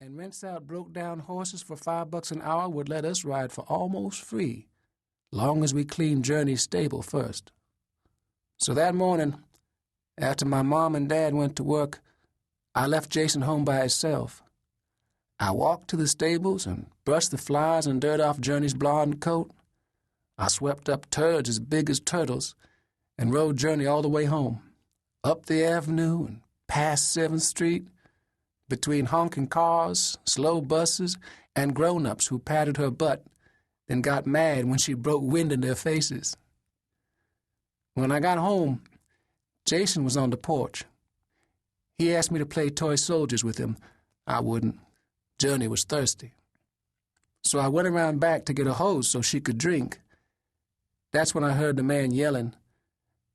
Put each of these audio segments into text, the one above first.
and rents out broke-down horses for $5 an hour would let us ride for almost free, long as we cleaned Journey's stable first. So that morning, after my mom and dad went to work, I left Jason home by himself. I walked to the stables and brushed the flies and dirt off Journey's blonde coat. I swept up turds as big as turtles and rode Journey all the way home, up the avenue and past 7th Street, between honking cars, slow buses, and grown-ups who patted her butt, then got mad when she broke wind in their faces. When I got home, Jason was on the porch. He asked me to play toy soldiers with him. I wouldn't. Journey was thirsty. So I went around back to get a hose so she could drink. That's when I heard the man yelling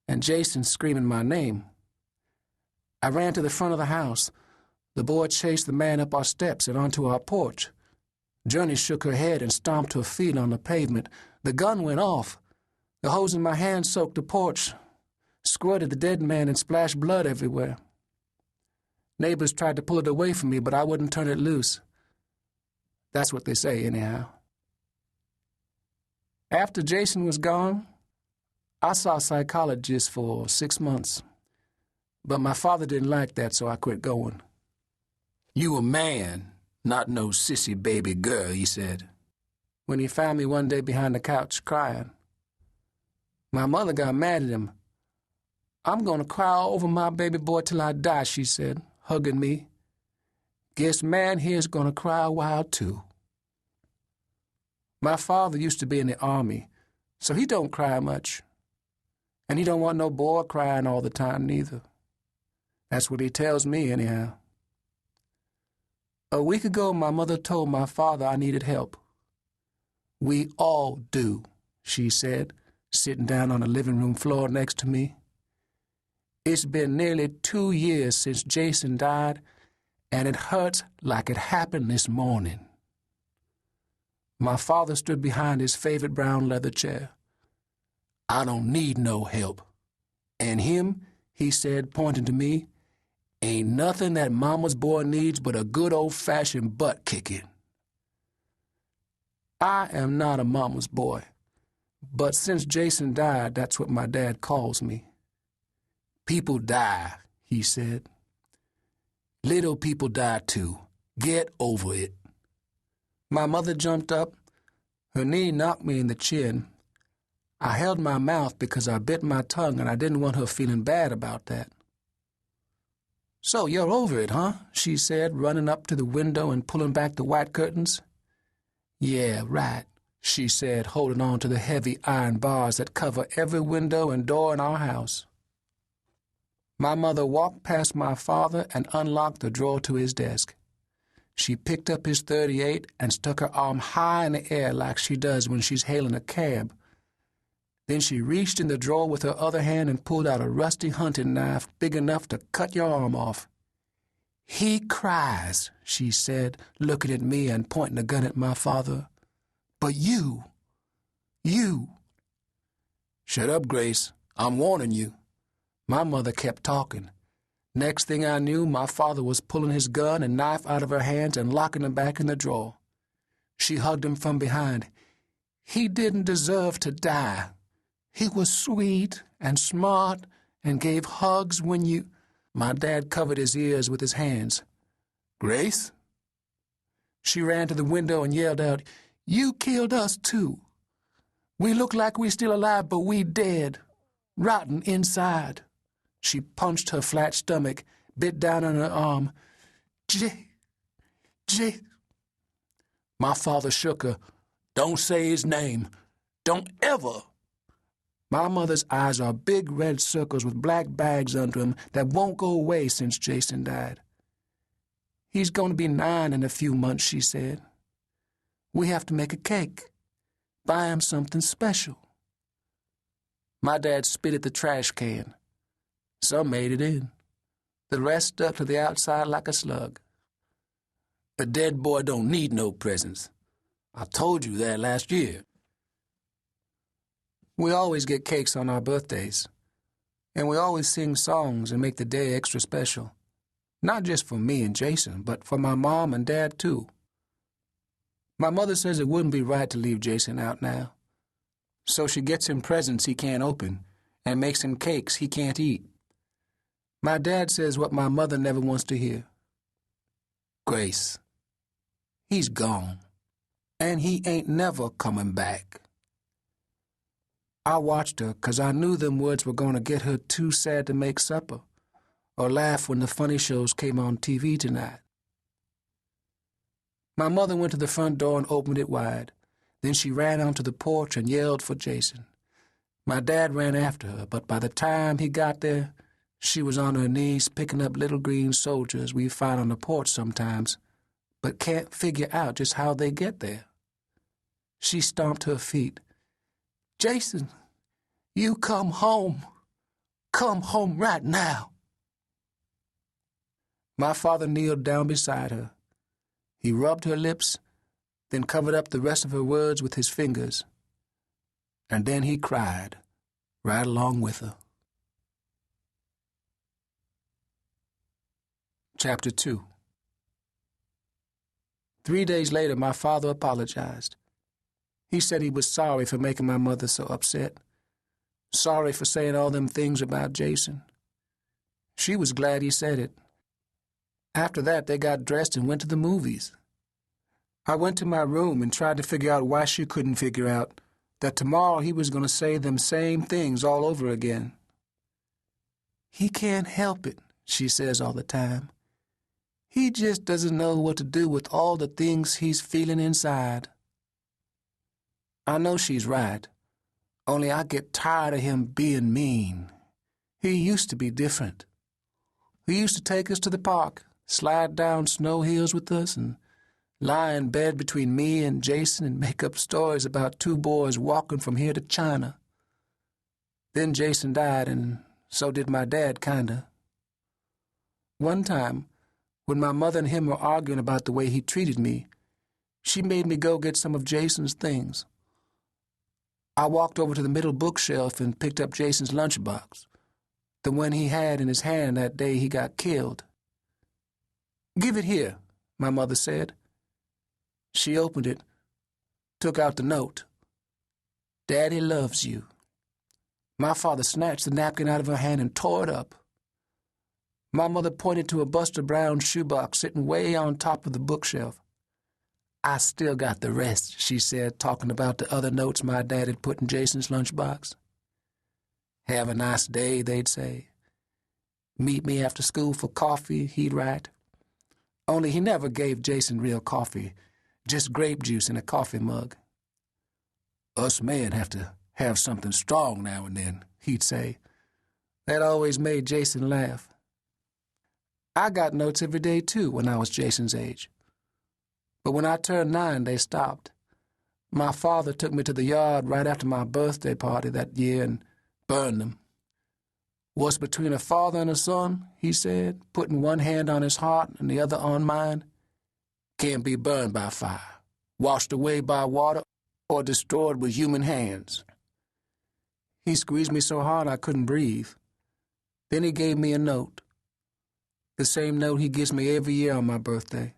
and Jason screaming my name. I ran to the front of the house. The boy chased the man up our steps and onto our porch. Journey shook her head and stomped her feet on the pavement. The gun went off. The hose in my hand soaked the porch, squirted the dead man, and splashed blood everywhere. Neighbors tried to pull it away from me, but I wouldn't turn it loose. That's what they say, anyhow. After Jason was gone, I saw a psychologist for 6 months. But my father didn't like that, so I quit going. "You a man, not no sissy baby girl," he said, when he found me one day behind the couch crying. My mother got mad at him. "I'm going to cry over my baby boy till I die," she said, hugging me. "Guess man here's going to cry a while, too." My father used to be in the Army, so he don't cry much. And he don't want no boy crying all the time, neither. That's what he tells me, anyhow. A week ago, my mother told my father I needed help. "We all do," she said, sitting down on the living room floor next to me. "It's been nearly 2 years since Jason died, and it hurts like it happened this morning." My father stood behind his favorite brown leather chair. "I don't need no help. And him," he said, pointing to me, "ain't nothing that mama's boy needs but a good old-fashioned butt-kicking." I am not a mama's boy, but since Jason died, that's what my dad calls me. "People die," he said. "Little people die too. Get over it." My mother jumped up. Her knee knocked me in the chin. I held my mouth because I bit my tongue and I didn't want her feeling bad about that. "So you're over it, huh?" she said, running up to the window and pulling back the white curtains. "Yeah, right," she said, holding on to the heavy iron bars that cover every window and door in our house. My mother walked past my father and unlocked the drawer to his desk. She picked up his .38 and stuck her arm high in the air like she does when she's hailing a cab. Then she reached in the drawer with her other hand and pulled out a rusty hunting knife big enough to cut your arm off. "He cries," she said, looking at me and pointing the gun at my father. "But you. "Shut up, Grace. I'm warning you." My mother kept talking. Next thing I knew, my father was pulling his gun and knife out of her hands and locking them back in the drawer. She hugged him from behind. "He didn't deserve to die. He was sweet and smart and gave hugs when you—" My dad covered his ears with his hands. "Grace?" She ran to the window and yelled out, "You killed us too. We look like we still alive, but we dead, rotten inside." She punched her flat stomach, bit down on her arm. J. My father shook her. "Don't say his name. Don't ever." My mother's eyes are big red circles with black bags under them that won't go away since Jason died. "He's going to be 9 in a few months," she said. "We have to make a cake. Buy him something special." My dad spit at the trash can. Some made it in. The rest stuck to the outside like a slug. "A dead boy don't need no presents. I told you that last year." We always get cakes on our birthdays, and we always sing songs and make the day extra special. Not just for me and Jason, but for my mom and Dad, too. My mother says it wouldn't be right to leave Jason out now. So she gets him presents he can't open and makes him cakes he can't eat. My dad says what my mother never wants to hear. Grace, he's gone, and he ain't never coming back. I watched her 'cause I knew them words were going to get her too sad to make supper or laugh when the funny shows came on TV tonight. My mother went to the front door and opened it wide. Then she ran onto the porch and yelled for Jason. My dad ran after her, but by the time he got there, she was on her knees picking up little green soldiers we find on the porch sometimes, but can't figure out just how they get there. She stomped her feet. Jason, you come home. Come home right now. My father kneeled down beside her. He rubbed her lips, then covered up the rest of her words with his fingers. And then he cried, right along with her. Chapter 2. 3 days later, my father apologized. He said he was sorry for making my mother so upset. Sorry for saying all them things about Jason. She was glad he said it. After that, they got dressed and went to the movies. I went to my room and tried to figure out why she couldn't figure out that tomorrow he was going to say them same things all over again. He can't help it, she says all the time. He just doesn't know what to do with all the things he's feeling inside. I know she's right, only I get tired of him being mean. He used to be different. He used to take us to the park, slide down snow hills with us, and lie in bed between me and Jason and make up stories about two boys walking from here to China. Then Jason died, and so did my dad, kinda. One time, when my mother and him were arguing about the way he treated me, she made me go get some of Jason's things. I walked over to the middle bookshelf and picked up Jason's lunchbox, the one he had in his hand that day he got killed. "Give it here," my mother said. She opened it, took out the note. "Daddy loves you." My father snatched the napkin out of her hand and tore it up. My mother pointed to a Buster Brown shoebox sitting way on top of the bookshelf. "I still got the rest," she said, talking about the other notes my dad had put in Jason's lunchbox. "Have a nice day," they'd say. "Meet me after school for coffee," he'd write. Only he never gave Jason real coffee, just grape juice in a coffee mug. "Us men have to have something strong now and then," he'd say. That always made Jason laugh. I got notes every day, too, when I was Jason's age. But when I turned 9, they stopped. My father took me to the yard right after my birthday party that year and burned them. "What's between a father and a son," he said, putting one hand on his heart and the other on mine, "can't be burned by fire, washed away by water, or destroyed with human hands." He squeezed me so hard I couldn't breathe. Then he gave me a note. The same note he gives me every year on my birthday.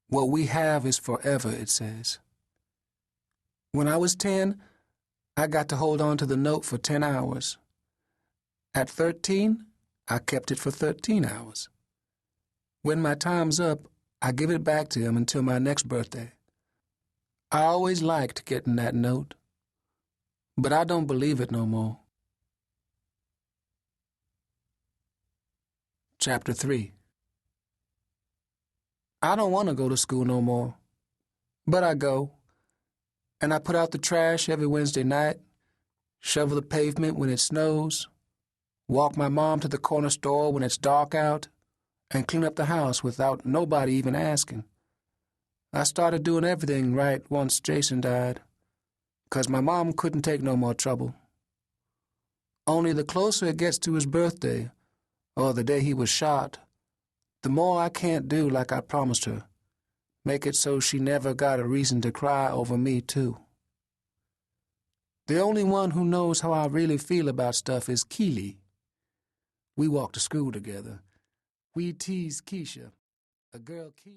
"What we have is forever," it says. When I was 10, I got to hold on to the note for 10 hours. At 13, I kept it for 13 hours. When my time's up, I give it back to him until my next birthday. I always liked getting that note, but I don't believe it no more. Chapter 3. I don't want to go to school no more, but I go, and I put out the trash every Wednesday night, shovel the pavement when it snows, walk my mom to the corner store when it's dark out, and clean up the house without nobody even asking. I started doing everything right once Jason died, 'cause my mom couldn't take no more trouble. Only the closer it gets to his birthday, or the day he was shot, the more I can't do like I promised her, make it so she never got a reason to cry over me, too. The only one who knows how I really feel about stuff is Kee-lee. We walk to school together, We teased Keisha, a girl Keisha.